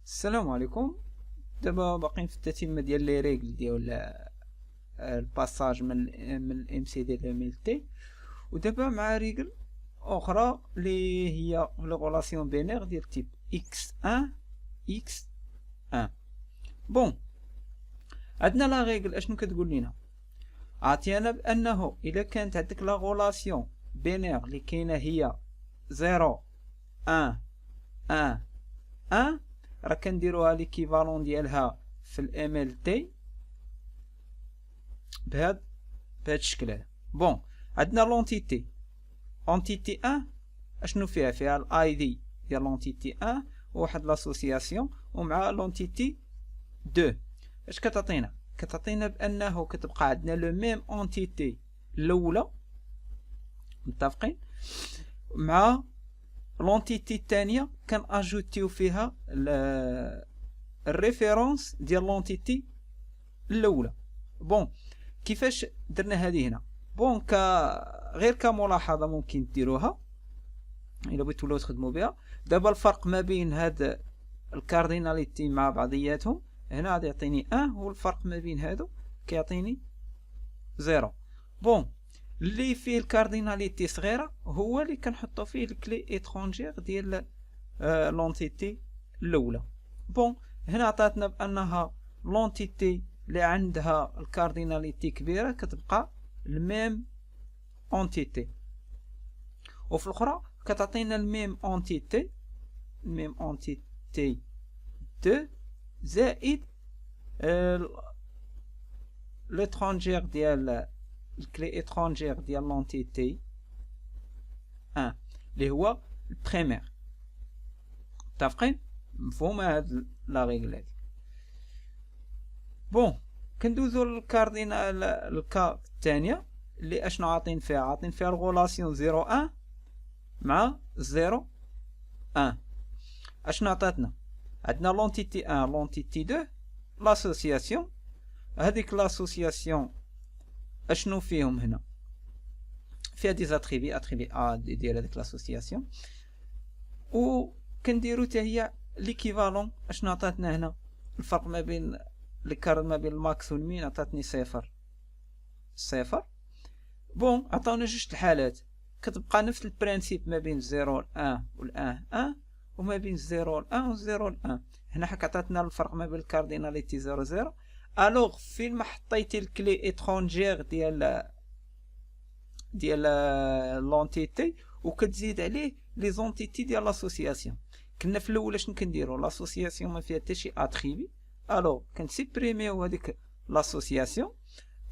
السلام عليكم. دابا باقيين في التتمه ديال لي ريغل ديال الباساج من الام سي دي لو تي. ودابا مع ريغل اخرى اللي هي لو غولاسيون بينير ديال تيب اكس 1 اكس 1. بون، عندنا لا ريغل اشنو كتقول لنا؟ عطينا بانه الا كانت عندك لا غولاسيون بينير اللي كاينه هي 0 1 1 1، راه كنديروها ليكيفالون ديالها في الام ال تي بهاد الشكل هذا. بون، عندنا لونتيتي اونتيتي 1 اشنو فيها الاي دي ديال لونتيتي 1 وواحد لاسوسياسيون، ومع لونتيتي 2 اش كتعطينا بانه كتبقى عندنا لو ميم اونتيتي الاولى، متفقين؟ مع لونتيتي الثانيه كان اجوتيو فيها الريفيرونس ديال لونتيتي الاولى. بون، كيفاش درنا هذه هنا؟ بون، غير كملاحظه ممكن ديروها الا بغيتو ولاو تخدموا بها. دابا الفرق ما بين هاد الكارديناليتي مع بعضياتهم هنا غادي يعطيني 1، والفرق ما بين هادو كيعطيني 0. بون، اللي فيه الكارديناليتي صغيره هو اللي كنحطو فيه الكلي اترونجير ديال لونتيتي الاولى. بون، هنا عطاتنا بانها لونتيتي اللي عندها الكارديناليتي كبيره كتبقى الميم اونتيتي، وفي الاخرى كتعطينا الميم اونتيتي 2 زائد l'étrangère ديال الكلي اترونجير ديال لونتيتي 1 اللي هو البريمير. متفقين؟ مفهومه هاد لا ريغل هادي؟ بون، كندوزو للكاردينال الكا الثانيه اللي اشنو عاطين فيها الغولاسيون 0 1 مع 0 1. اشنو عطاتنا؟ عندنا لونتيتي 1 لونتيتي 2 لاسوسياسيون. هذيك لاسوسياسيون اشنو فيهم هنا؟ فيها دي اتريبي ا ديال هذيك لاسوسياسيون، و كنديرو حتى هي ليكيفالون. اشنو عطاتنا هنا؟ الفرق ما بين الكارد ما بين الماكس والمين عطاتني 0. بون، عطاونا جوج الحالات، كتبقى نفس البرانسيب ما بين 0 و 1 والان 1، وما بين 0 و 1 و 0 و 1. هنا حك عطاتنا الفرق ما بين الكارديناليتي 0 0. الوغ فين ما حطيتي الكلي اترونجير ديال لونتيتي وكتزيد عليه لي زونتيتي ديال لاسوسياسيون. كنا في الاول شنو كنديروا؟ لاسوسياسيون ما فيها حتى شي اتريبي، الوغ كنسيبريميو هذيك لاسوسياسيون.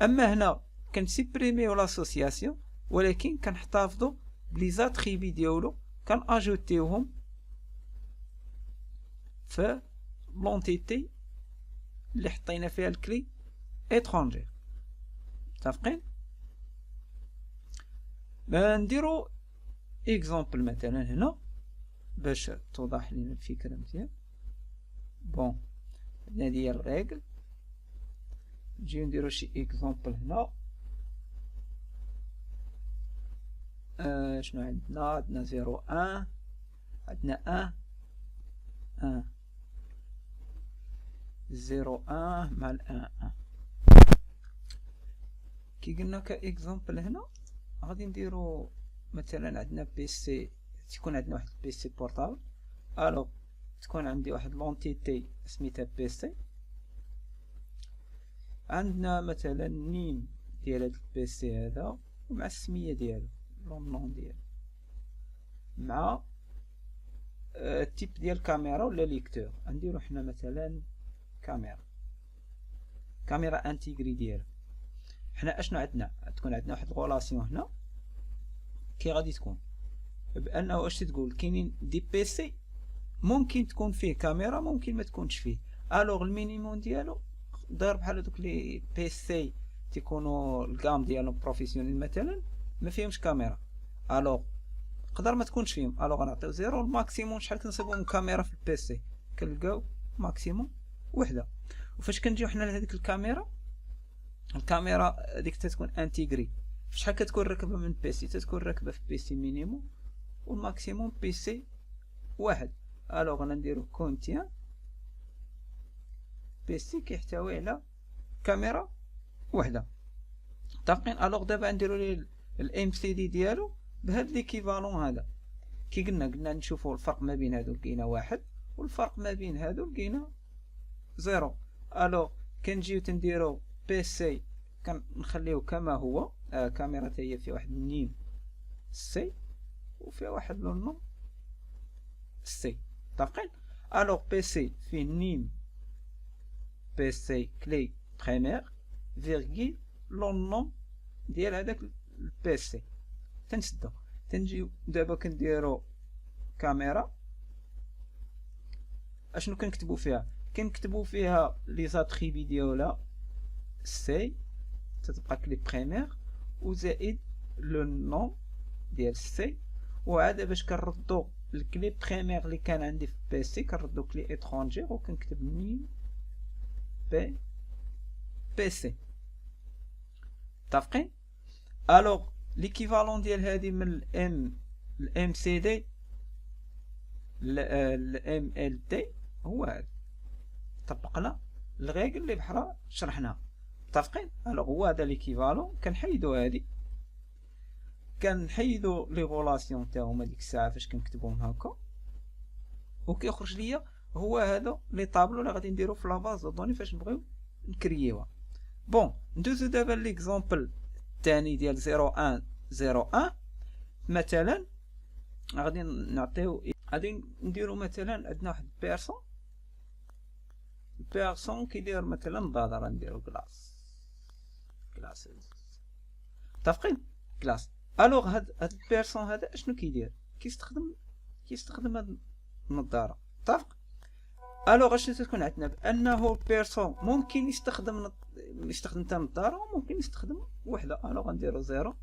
اما هنا كنسيبريميو لاسوسياسيون ولكن كنحتفظوا بلي زاتريبي ديالو كناجوتيوهم في لونتيتي اللي حطينا فيها الكلي اترونجير. متفقين؟ نديرو اكزامبل مثلا هنا باش توضح لنا الفكره مزيان. بون، هذه هي الريغل. نجيو نديرو شي اكزامبل هنا. شنو عندنا 0 1، عندنا 1 0 1 مع ال 1. كي قلنا كاكزامبل هنا غادي نديرو مثلا عندنا بيسي، تكون عندنا واحد بيسي بورطابل. الو تكون عندي واحد لونتيتي سميتها بيسي، عندنا مثلا نيم ديال هاد البيسي هذا ومع السميه ديالو النون ديالو، مع التيب ديال الكاميرا ولا ليكتور. غنديرو حنا مثلا كاميرا انتيغري ديالو. حنا اشنو عندنا؟ تكون عندنا واحد الغولاسيون هنا كي غادي تكون بانه واش تقول كاينين دي بيسي ممكن تكون فيه كاميرا ممكن ما تكونش فيه. الوغ المينيموم ديالو داير بحال دوك لي بيسي تيكونوا الكام ديالهم بروفيسيونيل مثلا ما فيهمش كاميرا، الوغ تقدر ما تكونش فيهم. الوغ غنعطيو 0. الماكسيموم شحال كنصيبو كاميرا في البيسي؟ كنلقاو ماكسيموم وحده. وفاش كنجيو حنا لهذيك الكاميرا هذيك تتكون انتيغري. شحال كتكون راكبه من بيسي؟ تتكون راكبه في بيسي مينيموم والماكسيموم بيسي واحد. الوغ غنديرو كونتيان بيسي كيحتوي على كاميرا وحده. متفقين؟ الوغ دابا نديرو ليه الام سي دي ديالو بهاد ليكيفالون هذا. كي قلنا نشوفو الفرق ما بين هادو لقينا واحد، والفرق ما بين هادو لقينا زيرو. الوغ كنجيو تنديرو بي سي كنخليو كما هو، كاميرا حتى هي فيها واحد النيم سي وفيها واحد لو نو سي. متفقين؟ الوغ بي سي فيه نيم بي سي كلي بريمير فيرغيل لو نو ديال هذاك البي سي. تنسدو تنجيو دابا كنديرو كاميرا. اشنو كنكتبو فيها؟ كنكتبو فيها لي زاتريبي ديالها سي تتبقى كلي بريمير وزائد لو نو ديال سي. وعاد باش كنردو الكلي بريمير اللي كان عندي في بي سي كنردو كلي اترونجير وكنكتب نيم بي سي. متفقين؟ الوغ ليكيفالون ديال هادي من الام سي دي الام ال دي هو هذا. طبقنا الريغل اللي بحرا شرحناها. متفقين؟ الوغ هو هذا ليكيفالون. كنحيدو هادي، كنحيدو لي غولاسيون تاعهم هاديك الساعه فاش كنكتبوهم هكا، وكيخرج ليا هو هذا لي طابلو اللي غادي نديرو في لاباز دو دوني فاش نبغيو نكرييوها. بون ندوزو دابا ليكزامبل الثاني ديال 0101. مثلا غادي نعطيو، غادي نديرو مثلا عندنا واحد بيرسون كيدير مثلا نظاظر، نديرو كلاس. متفقين؟ كلاس. الوغ هاد البيرسون هذا اشنو كيدير؟ كيستخدم هاد النظاره. متفق؟ الوغ اشنو تكون عندنا؟ بانه البيرسون ممكن يستخدم حتى النظاره وممكن يستخدم وحده. الوغ غنديرو 0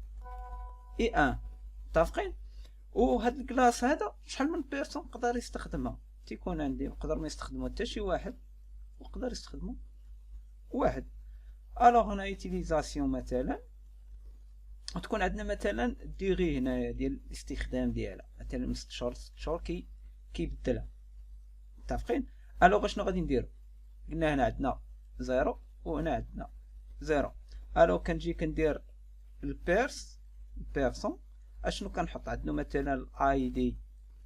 اي 1. متفقين؟ وهاد الكلاس هذا شحال من بيرسون يقدر يستخدمها؟ تيكون عندي يقدر ما يستخدمو حتى شي واحد، ويقدر يستخدمو واحد. الوغ هنا يوتيليزاسيون مثلا تكون عندنا مثلا ديغي هنايا ديال الاستخدام ديالها، مثلا من 6 شهور كيبدلها. متفقين؟ الوغ شنو غادي نديرو؟ قلنا هنا عندنا 0 وهنا عندنا 0. الوغ كنجي كندير البيرسون. اشنو كنحط؟ عندنا مثلا الاي دي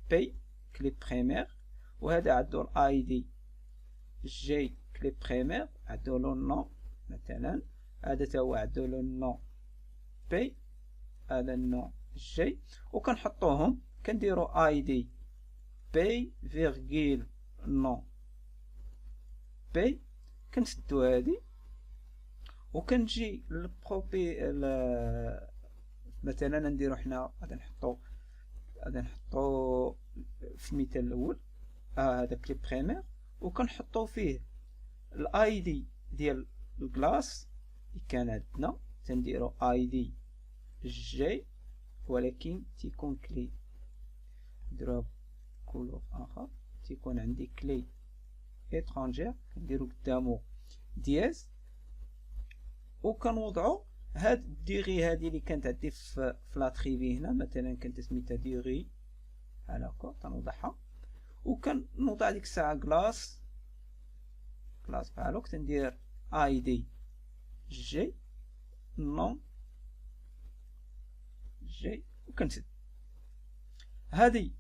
بي كلي بريمير، وهذا عندو الاي دي جي كلي بريمير، عندو لو نو مثلا، هذا تا هو عندو لو نو بي، هذا النوع جي، وكنحطوهم كنديرو اي دي بي فيرغيل نو بي. كنسدو هادي وكنجي للبروبي مثلا نديرو حنا غادي نحطو في المثال الاول هذا كلي بريمير، وكنحطو فيه الاي دي ديال الكلاس اللي كان عندنا، تنديرو اي دي جي ولكن تيكون كلي نديرو كولور اخر، تيكون عندي كلي اترونجير كنديرو قدامو دياز، وكنوضعو هاد الديغي هادي اللي كانت عندي في لاتريبي هنا، مثلا كانت سميتها ديغي بحال هكا، تنوضعها وكنوضع ديك الساعه كلاس بحال هكا، تندير اي دي جي نون جي وكنسد. هذه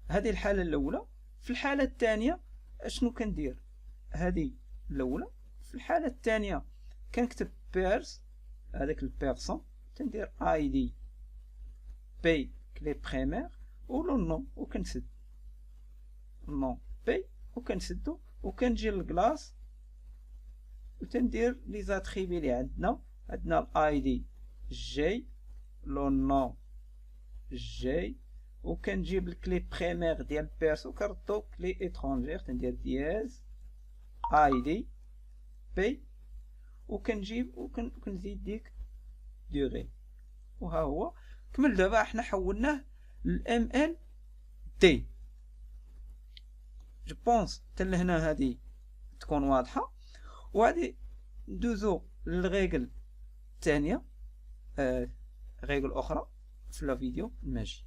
الحاله الاولى. في الحاله الثانيه اشنو كندير؟ هذه الاولى. في الحاله الثانيه كنكتب بيرس هذاك البيرسون، تندير اي دي بي كلي بريمير ولو نو وكنسد نو بي وكنسدو، وكنجي للكلاس وتندير لي زاتريبي اللي عندنا الاي دي جي لو نو جي، وكنجيب الكلي بريمير ديال بيرسو كنردو كلي اترونجير، تندير دياز اي دي بي وكنجيب وكنزيد ديك ديغي. وها هو كمل. دابا احنا حولناه للام ال دي. جو بونس حتى لهنا هادي تكون واضحه. وغادي ندوزو للريغل الثانيه، ريغل اخرى في الفيديو الماجي.